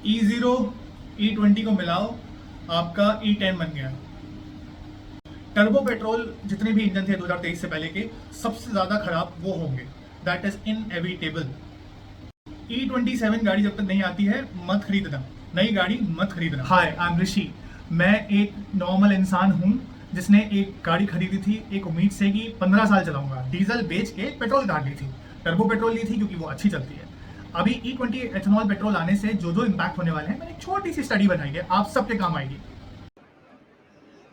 E0 E20 को मिलाओ, आपका E10 बन गया। टर्बो पेट्रोल जितने भी इंजन थे 2023 से पहले के, सबसे ज़्यादा खराब वो होंगे। That is inevitable. E27 गाड़ी जब तक नहीं आती है मत खरीदना, नई गाड़ी मत खरीदना। हाय, आई एम ऋषि। मैं एक नॉर्मल इंसान हूँ जिसने एक गाड़ी खरीदी थी एक उम्मीद से कि 15 साल चलाऊंगा। डीजल बेच के पेट्रोल कार ली थी, टर्बो पेट्रोल ली थी क्योंकि वो अच्छी चलती है। अभी E20 एथेनॉल पेट्रोल आने से जो जो इम्पैक्ट होने वाले हैं, मैंने एक छोटी सी स्टडी बनाई है, आप सबके काम आएगी।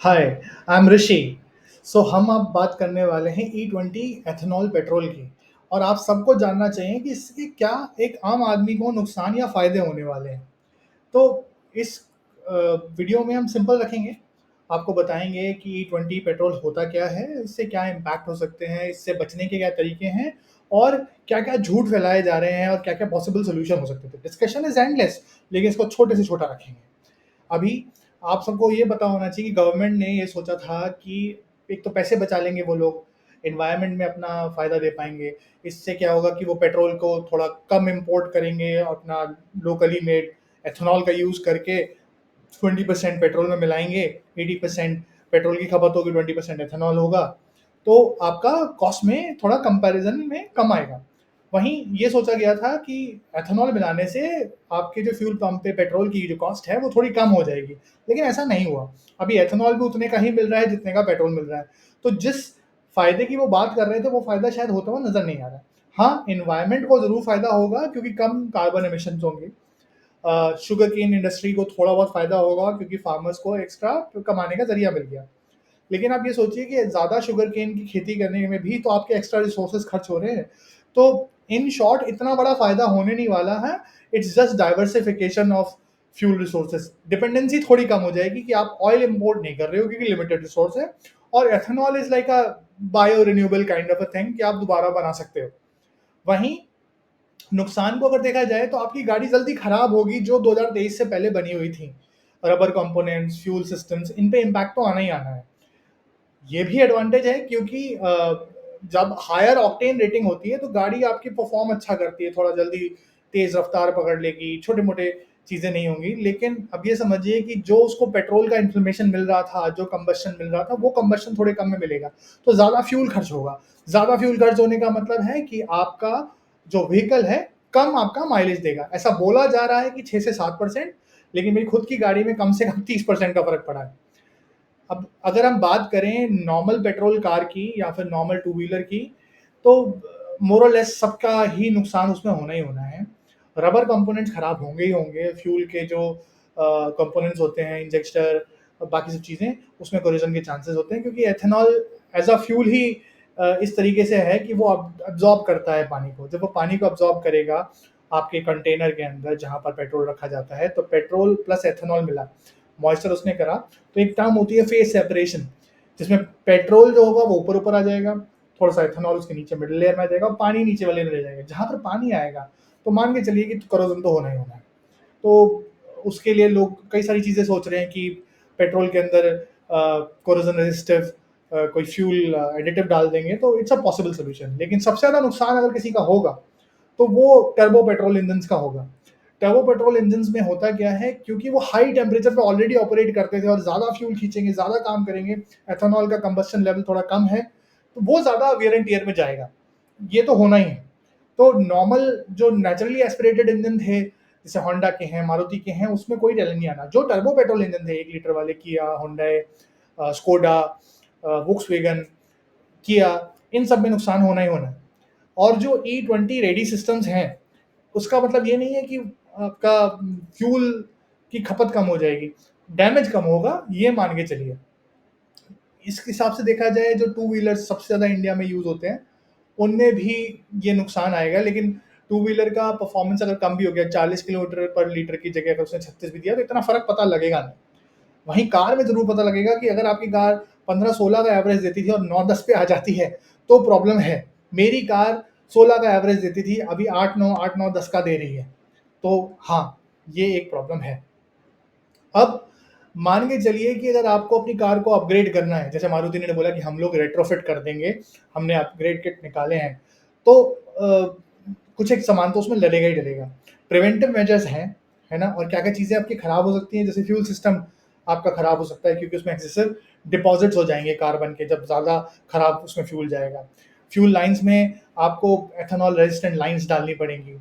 हाय, आई एम ऋषि। सो हम अब बात करने वाले हैं E20 एथेनॉल पेट्रोल की। और आप सबको जानना चाहिए कि इसके क्या एक आम आदमी को नुकसान या फायदे होने वाले हैं। तो इस वीडियो में हम सिंपल रखेंगे, आपको बताएंगे कि E20 पेट्रोल होता क्या है, इससे क्या इम्पैक्ट हो सकते हैं, इससे बचने के क्या तरीके हैं, और क्या क्या झूठ फैलाए जा रहे हैं, और क्या क्या पॉसिबल सोल्यूशन हो सकते थे। डिस्कशन इज एंडलेस, लेकिन इसको छोटे से छोटा रखेंगे। अभी आप सबको ये पता होना चाहिए कि गवर्नमेंट ने ये सोचा था कि एक तो पैसे बचा लेंगे वो लोग, एनवायरनमेंट में अपना फ़ायदा दे पाएंगे। इससे क्या होगा कि वो पेट्रोल को थोड़ा कम इंपोर्ट करेंगे, अपना लोकली मेड एथेनॉल का यूज़ करके 20% पेट्रोल में मिलाएंगे, 80% पेट्रोल की खपत होगी, 20% एथेनॉल होगा। तो आपका कॉस्ट में थोड़ा कंपैरिजन में कम आएगा। वहीं ये सोचा गया था कि एथेनॉल मिलाने से आपके जो फ्यूल पंप पे पेट्रोल की जो कॉस्ट है वो थोड़ी कम हो जाएगी, लेकिन ऐसा नहीं हुआ। अभी एथेनॉल भी उतने का ही मिल रहा है जितने का पेट्रोल मिल रहा है। तो जिस फायदे की वो बात कर रहे थे वो फायदा शायद होता हुआ नजर नहीं आ रहा है। हाँ, इन्वायरमेंट को जरूर फायदा होगा क्योंकि कम कार्बन एमिशन होंगे। शुगर केन इंडस्ट्री को थोड़ा बहुत फायदा होगा क्योंकि फार्मर्स को एक्स्ट्रा कमाने का जरिया मिल गया। लेकिन आप ये सोचिए कि ज़्यादा शुगर केन की खेती करने में भी तो आपके एक्स्ट्रा रिसोर्सेज खर्च हो रहे हैं। तो इन शॉर्ट इतना बड़ा फायदा होने नहीं वाला है। It's just diversification of fuel resources. Dependency थोड़ी कम हो जाएगी कि आप ऑयल इंपोर्ट नहीं कर रहे हो क्योंकि लिमिटेड रिसोर्स है, और ethanol is like a bio renewable kind of a thing कि आप दोबारा बना सकते हो। वहीं नुकसान को अगर देखा जाए तो आपकी गाड़ी जल्दी खराब होगी जो 2023 से पहले बनी हुई थी। रबर कंपोनेंट्स, फ्यूल सिस्टम्स, इन पे इम्पैक्ट तो आना ही आना है। ये भी एडवांटेज है क्योंकि जब हायर ऑक्टेन रेटिंग होती है तो गाड़ी आपकी परफॉर्म अच्छा करती है, थोड़ा जल्दी तेज रफ्तार पकड़ लेगी, छोटे मोटे चीज़ें नहीं होंगी। लेकिन अब ये समझिए कि जो उसको पेट्रोल का इन्फ्लेमेशन मिल रहा था, जो कंबशन मिल रहा था, वो कंबशन थोड़े कम में मिलेगा, तो ज़्यादा फ्यूल खर्च होगा। ज़्यादा फ्यूल खर्च होने का मतलब है कि आपका जो व्हीकल है कम आपका माइलेज देगा। ऐसा बोला जा रहा है कि 6 से 7%, लेकिन मेरी खुद की गाड़ी में कम से कम 30% का फर्क पड़ा है। अब अगर हम बात करें नॉर्मल पेट्रोल कार की या फिर नॉर्मल टू व्हीलर की, तो मोर और लेस सबका ही नुकसान उसमें होना ही होना है। रबर कंपोनेंट्स खराब होंगे ही होंगे, फ्यूल के जो कंपोनेंट्स होते हैं, इंजेक्टर, बाकी सब चीज़ें, उसमें कोलिजन के चांसेस होते हैं क्योंकि एथेनॉल एज अ फ्यूल ही इस तरीके से है कि वो अब्जॉर्ब करता है पानी को। जब वो पानी को अब्जॉर्ब करेगा आपके कंटेनर के अंदर जहाँ पर पेट्रोल रखा जाता है, तो पेट्रोल प्लस एथेनॉल मिला, मॉइस्चर उसने करा, तो एक टर्म होती है फेज सेपरेशन, जिसमें पेट्रोल जो होगा वो ऊपर ऊपर आ जाएगा, थोड़ा सा एथेनॉल उसके नीचे मिडिल लेयर में आ जाएगा, और पानी नीचे वाले में रह जाएगा। जहाँ पर पानी आएगा तो मान के चलिए कि करोजन तो होना ही होना है। तो उसके लिए लोग कई सारी चीज़ें सोच रहे हैं कि पेट्रोल के अंदर कोरोजन रेजिस्टिव कोई फ्यूल एडिटिव डाल देंगे, तो इट्स अ पॉसिबल सोल्यूशन। लेकिन सबसे ज़्यादा नुकसान अगर किसी का होगा तो वो टर्बो पेट्रोल इंजन का होगा। टर्बो पेट्रोल इंजन में होता क्या है, क्योंकि वो हाई टेम्परेचर पे ऑलरेडी ऑपरेट करते थे और ज़्यादा फ्यूल खींचेंगे, ज़्यादा काम करेंगे, एथेनॉल का कंबस्शन लेवल थोड़ा कम है, तो वो ज़्यादा वियर एंड टियर में जाएगा। ये तो होना ही है। तो नॉर्मल जो नेचुरली एस्पिरेटेड इंजन थे, जैसे होंडा के हैं, मारुति के हैं, उसमें कोई टैलेंट नहीं आना। जो टर्बो पेट्रोल इंजन थे 1 लीटर वाले, किया, होंडा, स्कोडा, वोक्सवैगन, किया, इन सब में नुकसान होना ही होना है। और जो E20 रेडी सिस्टम्स हैं, उसका मतलब ये नहीं है कि आपका फ्यूल की खपत कम हो जाएगी, डैमेज कम होगा, ये मान के चलिए। इस हिसाब से देखा जाए जो टू व्हीलर सबसे ज़्यादा इंडिया में यूज़ होते हैं, उनमें भी ये नुकसान आएगा। लेकिन टू व्हीलर का परफॉर्मेंस अगर कम भी हो गया, 40 किलोमीटर पर लीटर की जगह अगर उसने 36 भी दिया, तो इतना फ़र्क पता लगेगा नहीं। वहीं कार में ज़रूर पता लगेगा कि अगर आपकी कार 15-16 का एवरेज देती थी और 9-10 पे आ जाती है, तो प्रॉब्लम है। मेरी कार 16 का एवरेज देती थी, अभी 8-9 का दे रही है। तो हाँ, ये एक प्रॉब्लम है। अब मान के चलिए कि अगर आपको अपनी कार को अपग्रेड करना है, जैसे मारुति ने बोला कि हम लोग रेट्रोफिट कर देंगे, हमने अपग्रेड किट निकाले हैं, तो कुछ एक सामान तो उसमें डलेगा ही डलेगा। प्रिवेंटिव मेजर्स हैं, है ना? और क्या-क्या चीज़ें आपकी खराब हो सकती हैं, जैसे फ्यूल सिस्टम आपका खराब हो सकता है क्योंकि उसमें एक्सेसिव डिपॉज़िट्स हो जाएँगे कार्बन के, जब ज़्यादा खराब उसमें फ्यूल जाएगा। फ्यूल लाइन्स में आपको एथेनॉल रेजिस्टेंट लाइन्स डालनी पड़ेंगी।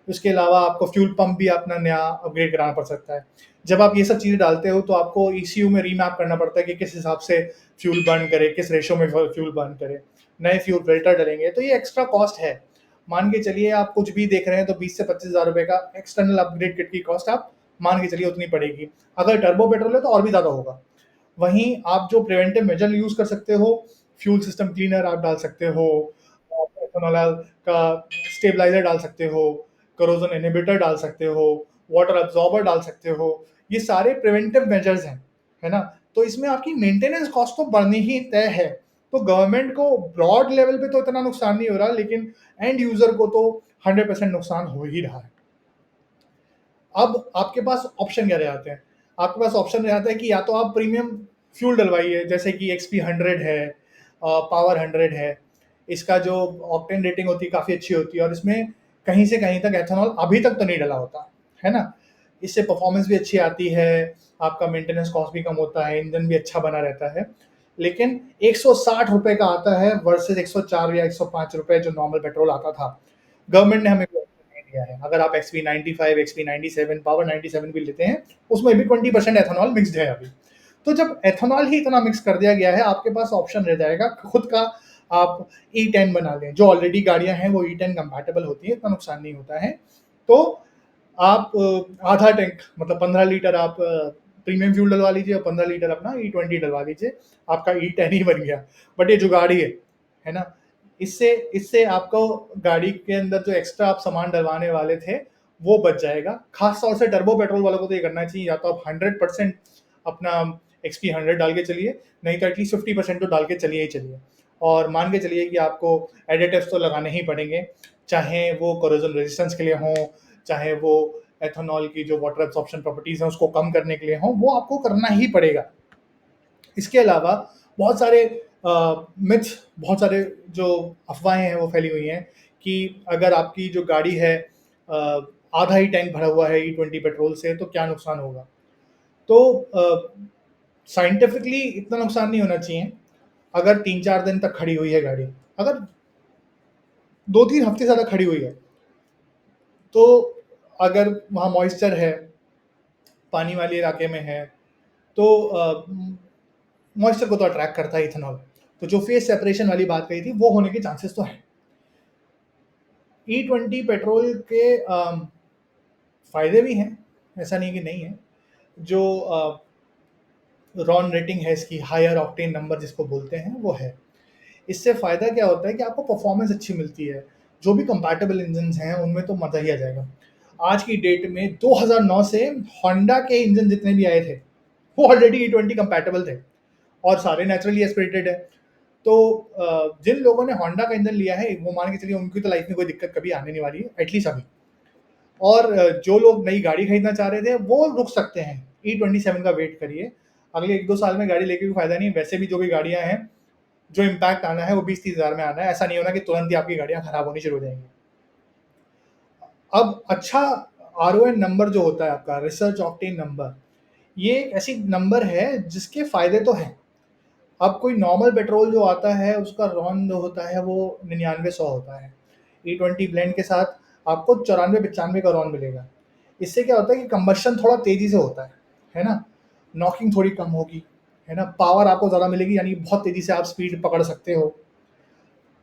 उसके अलावा आपको फ्यूल पंप भी अपना नया अपग्रेड कराना पड़ सकता है। जब आप ये सब चीज़ें डालते हो तो आपको ईसीयू में रीमैप करना पड़ता है कि किस हिसाब से फ्यूल बर्न करे, किस रेशियो में फ्यूल बर्न करे। नए फ्यूल फिल्टर डलेंगे, तो ये एक्स्ट्रा कॉस्ट है। मान के चलिए आप कुछ भी देख रहे हैं तो 20 से 25,000 रुपए का एक्सटर्नल अपग्रेड किट की कॉस्ट आप मान के चलिए उतनी पड़ेगी। अगर टर्बो पेट्रोल है तो और भी ज़्यादा होगा। वहीं आप जो प्रिवेंटिव मेजर यूज़ कर सकते हो, फ्यूल सिस्टम क्लीनर आप डाल सकते हो, एथेनॉल का स्टेबलाइज़र डाल सकते हो, कोरोजन इनहिबिटर डाल सकते हो, वाटर अब्ज़ॉर्बर डाल सकते हो। ये सारे प्रिवेंटिव मेजर्स हैं, है ना? तो इसमें आपकी मेंटेनेंस कॉस्ट तो बढ़नी ही तय है। तो गवर्नमेंट को ब्रॉड लेवल पे तो इतना नुकसान नहीं हो रहा, लेकिन एंड यूज़र को तो 100% नुकसान हो ही रहा है। अब आपके पास ऑप्शन क्या रह जाते हैं? आपके पास ऑप्शन रह जाता है कि या तो आप प्रीमियम फ्यूल डलवाइए, जैसे कि एक्सपी 100 है, पावर 100 है। इसका जो ऑक्टेन रेटिंग होती है काफ़ी अच्छी होती है और इसमें कहीं से कहीं तक एथेनॉल अभी तक तो नहीं डला होता, है ना? इससे परफॉर्मेंस भी अच्छी आती है, आपका मेंटेनेंस कॉस्ट भी कम होता है, इंजन भी अच्छा बना रहता है। लेकिन ₹160 का आता है वर्सेस 104 या ₹105 जो नॉर्मल पेट्रोल आता था। गवर्नमेंट ने हमें नहीं दिया है। अगर आप एक्सपी 95, एक्सपी 97, पावर 97 भी लेते हैं, उसमें भी 20% एथेनॉल मिक्स्ड है अभी। तो जब एथेनॉल ही इतना मिक्स कर दिया गया है, आपके पास ऑप्शन रह जाएगा खुद का आप E10 बना लें। जो ऑलरेडी गाड़ियां हैं वो E10 कंपैटिबल होती है, इतना नुकसान नहीं होता है। तो आप आधा टैंक मतलब 15 लीटर आप प्रीमियम फ्यूल डलवा लीजिए और 15 लीटर अपना E20 डलवा लीजिए, आपका E10 ही बन गया। बट ये जुगाड़ ही है ना? इससे इससे आपको गाड़ी के अंदर जो एक्स्ट्रा आप सामान डलवाने वाले थे, वो बच जाएगा। खास तौर से टर्बो पेट्रोल वालों को तो ये करना चाहिए, या तो आप 100% अपना एक्सपी 100 डाल के चलिए, नहीं तो एटलीस्ट 50% तो डाल के चलिए ही चलिए। और मान के चलिए कि आपको एडिटिव्स तो लगाने ही पड़ेंगे, चाहे वो कोरोजन रेजिस्टेंस के लिए हों, चाहे वो एथेनॉल की जो वाटर एब्सॉर्प्शन प्रॉपर्टीज हैं उसको कम करने के लिए हों, वो आपको करना ही पड़ेगा। इसके अलावा बहुत सारे मिथ्स, बहुत सारे जो अफवाहें हैं वो फैली हुई हैं कि अगर आपकी जो गाड़ी है अ, आधा ही टैंक भरा हुआ है E20 पेट्रोल से तो क्या नुकसान होगा। तो साइंटिफिकली इतना नुकसान नहीं होना चाहिए। अगर 3-4 दिन तक खड़ी हुई है गाड़ी, अगर 2-3 हफ्ते ज़्यादा खड़ी हुई है, तो अगर वहाँ मॉइस्चर है, पानी वाले इलाके में है, तो मॉइस्चर को तो अट्रैक्ट करता है इथेनॉल। तो जो फेस सेपरेशन वाली बात कही थी, वो होने के चांसेस तो हैं। E20 पेट्रोल के फ़ायदे भी हैं, ऐसा नहीं कि नहीं है। जो रॉन रेटिंग है इसकी, हायर ऑक्टेन नंबर जिसको बोलते हैं, वो है। इससे फ़ायदा क्या होता है कि आपको परफॉर्मेंस अच्छी मिलती है। जो भी कंपैटिबल इंजन्स हैं, उनमें तो मज़ा ही आ जाएगा। आज की डेट में 2009 से होंडा के इंजन जितने भी आए थे, वो ऑलरेडी E20 कंपैटिबल थे और सारे नेचुरली एस्पिरेटेड है। तो जिन लोगों ने होंडा का इंजन लिया है, वो मान के चलिए उनकी तो लाइफ में कोई दिक्कत कभी आने नहीं वाली है, एटलीस्ट अभी। और जो लोग नई गाड़ी खरीदना चाह रहे थे, वो रुक सकते हैं। E27 का वेट करिए। अगले 1-2 साल में गाड़ी लेके भी फ़ायदा नहीं। वैसे भी जो भी गाड़ियाँ हैं, जो इम्पैक्ट आना है वो 20-30 हज़ार में आना है। ऐसा नहीं होना कि तुरंत ही आपकी गाड़ियाँ खराब होनी शुरू हो जाएंगी। अब अच्छा RON नंबर जो होता है आपका, रिसर्च ऑक्टेन नंबर, ये एक ऐसी नंबर है जिसके फ़ायदे तो हैं। अब कोई नॉर्मल पेट्रोल जो आता है उसका रॉन जो होता है वो 99-100 होता है। E20 ब्लेंड के साथ आपको 94-95 का रॉन मिलेगा। इससे क्या होता है कि कंबशन थोड़ा तेज़ी से होता है ना? नॉकिंग थोड़ी कम होगी, है ना? पावर आपको ज़्यादा मिलेगी, यानी बहुत तेज़ी से आप स्पीड पकड़ सकते हो।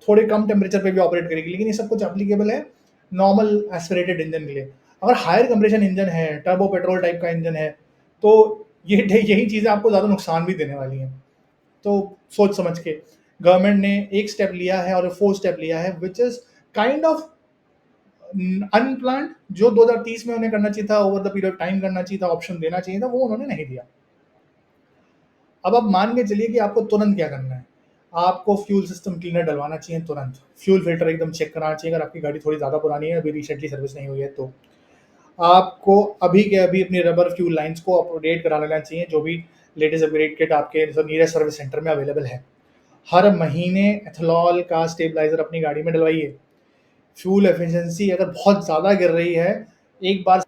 थोड़े कम टेम्परेचर पे भी ऑपरेट करेगी, लेकिन ये सब कुछ एप्लीकेबल है नॉर्मल एस्पिरेटेड इंजन के लिए। अगर हायर कंप्रेशन इंजन है, टर्बो पेट्रोल टाइप का इंजन है, तो यही चीज़ें आपको ज़्यादा नुकसान भी देने वाली हैं। तो सोच समझ के गवर्नमेंट ने एक स्टेप लिया है और 4 स्टेप लिया है, which is kind of unplanned. जो 2030 में उन्हें करना चाहिए था, over the period of time करना चाहिए था, ऑप्शन देना चाहिए था, वो उन्होंने नहीं दिया। अब आप मान के चलिए कि आपको तुरंत क्या करना है। आपको फ्यूल सिस्टम क्लीनर डलवाना चाहिए तुरंत। फ्यूल फिल्टर एकदम चेक कराना चाहिए, अगर आपकी गाड़ी थोड़ी ज़्यादा पुरानी है, अभी रिसेंटली सर्विस नहीं हुई है तो। आपको अभी के अभी अपनी रबर फ्यूल लाइन्स को अपडेट करा लेना चाहिए, जो भी लेटेस्ट अपग्रेड किट आपके नियरेस्ट सर्विस सेंटर में अवेलेबल है। हर महीने एथेनॉल का स्टेबलाइज़र अपनी गाड़ी में डलवाइए। फ्यूल एफिशिएंसी अगर बहुत ज़्यादा गिर रही है, एक बार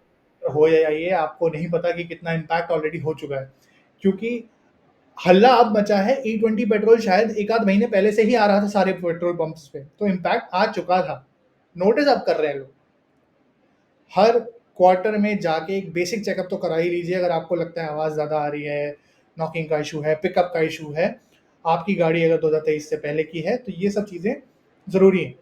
हो या ये, आपको नहीं पता कि कितना इम्पैक्ट ऑलरेडी हो चुका है, क्योंकि हल्ला अब मचा है। E20 पेट्रोल शायद एक आध महीने पहले से ही आ रहा था सारे पेट्रोल पंप्स पे, तो इम्पैक्ट आ चुका था, नोटिस अब कर रहे हैं लोग। हर क्वार्टर में जाके एक बेसिक चेकअप तो करा ही लीजिए। अगर आपको लगता है आवाज़ ज़्यादा आ रही है, नॉकिंग का इशू है, पिकअप का इशू है, आपकी गाड़ी अगर 2023 से पहले की है, तो ये सब चीज़ें ज़रूरी हैं।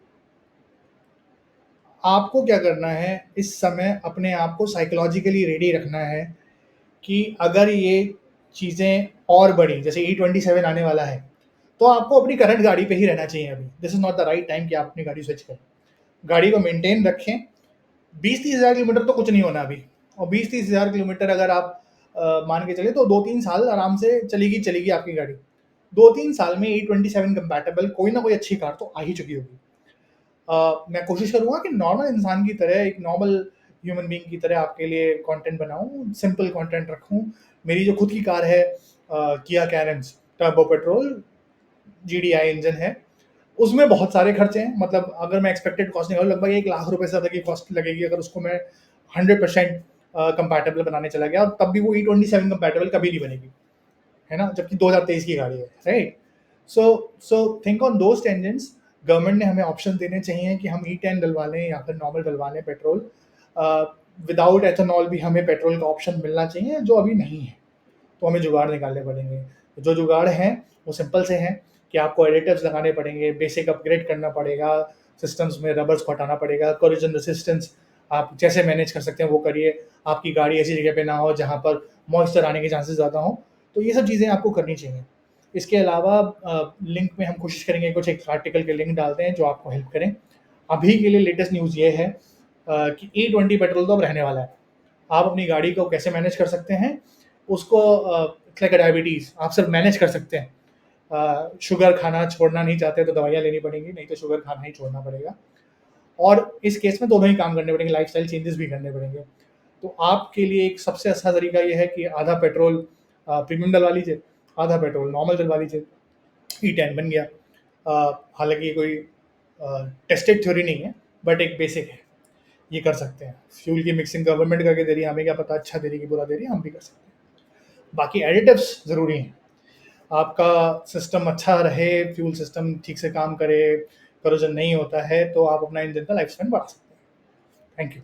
आपको क्या करना है, इस समय अपने आप को साइकोलॉजिकली रेडी रखना है कि अगर ये चीज़ें और बढ़ी, जैसे E27 आने वाला है, तो आपको अपनी करंट गाड़ी पे ही रहना चाहिए अभी। This is not the right time कि आप अपनी गाड़ी स्विच करें। गाड़ी को मेंटेन रखें। 20-30 हज़ार किलोमीटर तो कुछ नहीं होना अभी, और 20-30 हज़ार किलोमीटर अगर आप मान के चले तो 2-3 साल आराम से चलेगी आपकी गाड़ी। 2-3 साल में E27 कंपैटिबल कोई ना कोई अच्छी कार तो आ ही चुकी होगी। मैं कोशिश करूँगा कि नॉर्मल इंसान की तरह, एक नॉर्मल ह्यूमन बीइंग की तरह आपके लिए कंटेंट बनाऊँ, सिंपल कंटेंट रखूँ। मेरी जो खुद की कार है Kia Carens turbo petrol GDI engine है, उसमें बहुत सारे खर्चे हैं। मतलब अगर मैं एक्सपेक्टेड कॉस्ट निकालूँ, लगभग 1 लाख रुपए से ज़्यादा की कॉस्ट लगेगी अगर उसको मैं 100% कंपैटिबल बनाने चला गया, और तब भी वो E27 कंपैटिबल कभी नहीं बनेगी, है ना? जबकि 2023 की गाड़ी है, right? So think on those tangents. Government ने हमें ऑप्शन देने चाहिए कि हम E10 डलवा लें या फिर नॉर्मल डलवा लें पेट्रोल। विदाउट एथेनॉल भी हमें पेट्रोल का ऑप्शन मिलना चाहिए, जो अभी नहीं है। तो हमें जुगाड़ निकालने पड़ेंगे। जो जुगाड़ हैं वो सिंपल से हैं कि आपको एडिटिव्स लगाने पड़ेंगे, बेसिक अपग्रेड करना पड़ेगा, सिस्टम्स में रबर्स को हटाना पड़ेगा, कोरोजन रेसिस्टेंस आप जैसे मैनेज कर सकते हैं वो करिए। आपकी गाड़ी ऐसी जगह पे ना हो जहाँ पर मॉइस्चर आने के चांसेस ज़्यादा हों, तो ये सब चीज़ें आपको करनी चाहिए। इसके अलावा लिंक में हम कोशिश करेंगे कुछ एक आर्टिकल के लिंक डालते हैं जो आपको हेल्प करें। अभी के लिए लेटेस्ट न्यूज़ ये है कि E20 पेट्रोल तो अब रहने वाला है। आप अपनी गाड़ी को कैसे मैनेज कर सकते हैं, उसको लाइक डायबिटीज़ आप सिर्फ मैनेज कर सकते हैं। शुगर खाना छोड़ना नहीं चाहते तो दवाइयाँ लेनी पड़ेंगी, नहीं तो शुगर खाना ही छोड़ना पड़ेगा। और इस केस में दोनों ही काम करने पड़ेंगे, लाइफस्टाइल चेंजेस भी करने पड़ेंगे। तो आपके लिए एक सबसे अच्छा तरीका ये है कि आधा पेट्रोल प्रीमियम डलवा लीजिए, आधा पेट्रोल नॉर्मल डलवा लीजिए। E10 बन गया। हालांकि ये कोई टेस्टेड थ्योरी नहीं है, बट एक बेसिक है, ये कर सकते हैं। फ्यूल की मिक्सिंग गवर्नमेंट करके दे रही है, हमें क्या पता अच्छा दे रही है कि बुरा दे रही है, हम भी कर सकते हैं। बाकी एडिटिव्स ज़रूरी हैं। आपका सिस्टम अच्छा रहे, फ्यूल सिस्टम ठीक से काम करे, करोजन नहीं होता है, तो आप अपना इंजन का लाइफ स्पैन बढ़ा सकते हैं। Thank you.